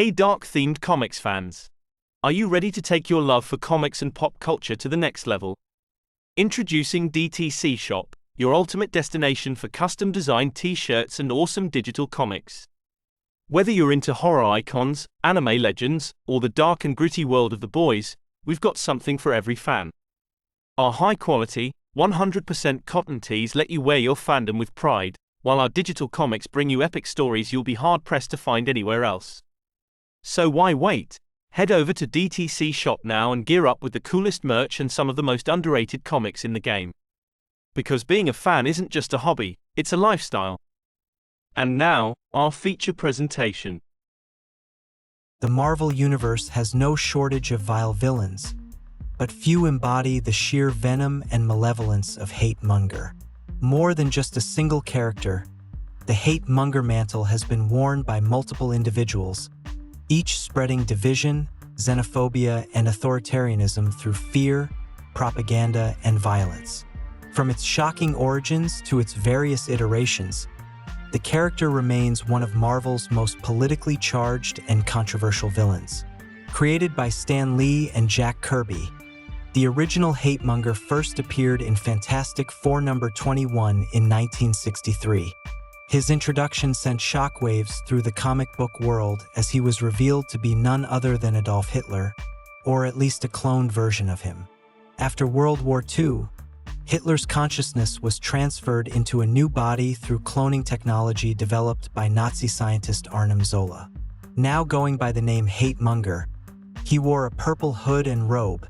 Hey dark-themed comics fans! Are you ready to take your love for comics and pop culture to the next level? Introducing DTC Shop, your ultimate destination for custom-designed t-shirts and awesome digital comics. Whether you're into horror icons, anime legends, or the dark and gritty world of the boys, we've got something for every fan. Our high-quality, 100% cotton tees let you wear your fandom with pride, while our digital comics bring you epic stories you'll be hard-pressed to find anywhere else. So why wait? Head over to DTC Shop now and gear up with the coolest merch and some of the most underrated comics in the game. Because being a fan isn't just a hobby, it's a lifestyle. And now, our feature presentation. The Marvel Universe has no shortage of vile villains, but few embody the sheer venom and malevolence of Hate-Monger. More than just a single character, the Hate-Monger mantle has been worn by multiple individuals, each spreading division, xenophobia, and authoritarianism through fear, propaganda, and violence. From its shocking origins to its various iterations, the character remains one of Marvel's most politically charged and controversial villains. Created by Stan Lee and Jack Kirby, the original Hate-Monger first appeared in Fantastic Four number 21 in 1963. His introduction sent shockwaves through the comic book world as he was revealed to be none other than Adolf Hitler, or at least a cloned version of him. After World War II, Hitler's consciousness was transferred into a new body through cloning technology developed by Nazi scientist Arnim Zola. Now going by the name Hate-Monger, he wore a purple hood and robe,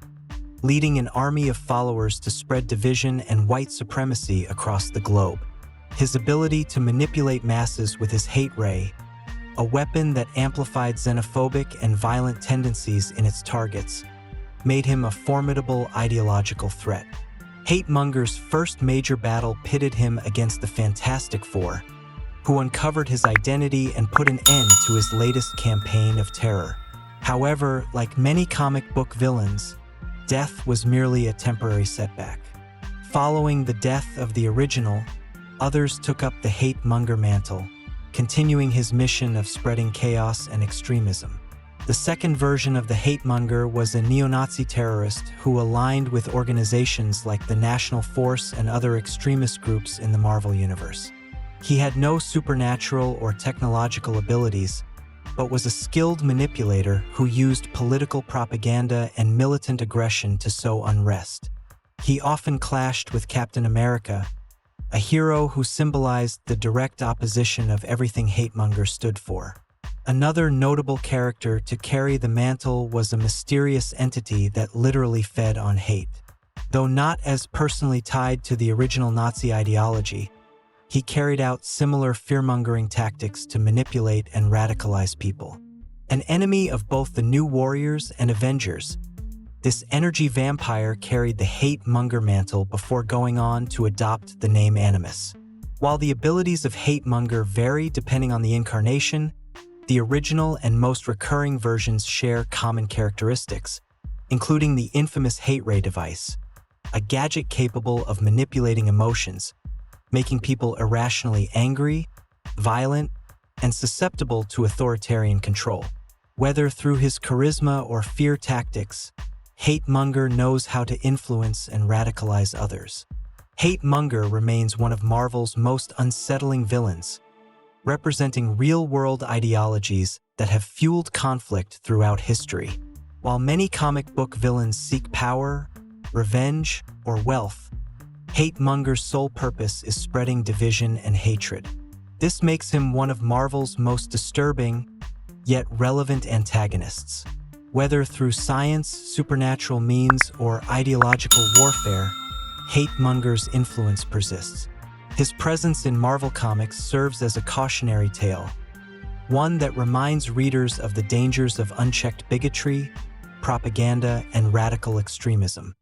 leading an army of followers to spread division and white supremacy across the globe. His ability to manipulate masses with his hate ray, a weapon that amplified xenophobic and violent tendencies in its targets, made him a formidable ideological threat. Hate-Monger's first major battle pitted him against the Fantastic Four, who uncovered his identity and put an end to his latest campaign of terror. However, like many comic book villains, death was merely a temporary setback. Following the death of the original, others took up the Hate-Monger mantle, continuing his mission of spreading chaos and extremism. The second version of the Hate-Monger was a neo-Nazi terrorist who aligned with organizations like the National Force and other extremist groups in the Marvel Universe. He had no supernatural or technological abilities, but was a skilled manipulator who used political propaganda and militant aggression to sow unrest. He often clashed with Captain America, a hero who symbolized the direct opposition of everything Hate-Monger stood for. Another notable character to carry the mantle was a mysterious entity that literally fed on hate. Though not as personally tied to the original Nazi ideology, he carried out similar fear-mongering tactics to manipulate and radicalize people. An enemy of both the New Warriors and Avengers, this energy vampire carried the Hate-Monger mantle before going on to adopt the name Animus. While the abilities of Hate-Monger vary depending on the incarnation, the original and most recurring versions share common characteristics, including the infamous hate ray device, a gadget capable of manipulating emotions, making people irrationally angry, violent, and susceptible to authoritarian control. Whether through his charisma or fear tactics, Hate-Monger knows how to influence and radicalize others. Hate-Monger remains one of Marvel's most unsettling villains, representing real-world ideologies that have fueled conflict throughout history. While many comic book villains seek power, revenge, or wealth, Hate-Monger's sole purpose is spreading division and hatred. This makes him one of Marvel's most disturbing, yet relevant antagonists. Whether through science, supernatural means, or ideological warfare, Hate-Monger's influence persists. His presence in Marvel Comics serves as a cautionary tale, one that reminds readers of the dangers of unchecked bigotry, propaganda, and radical extremism.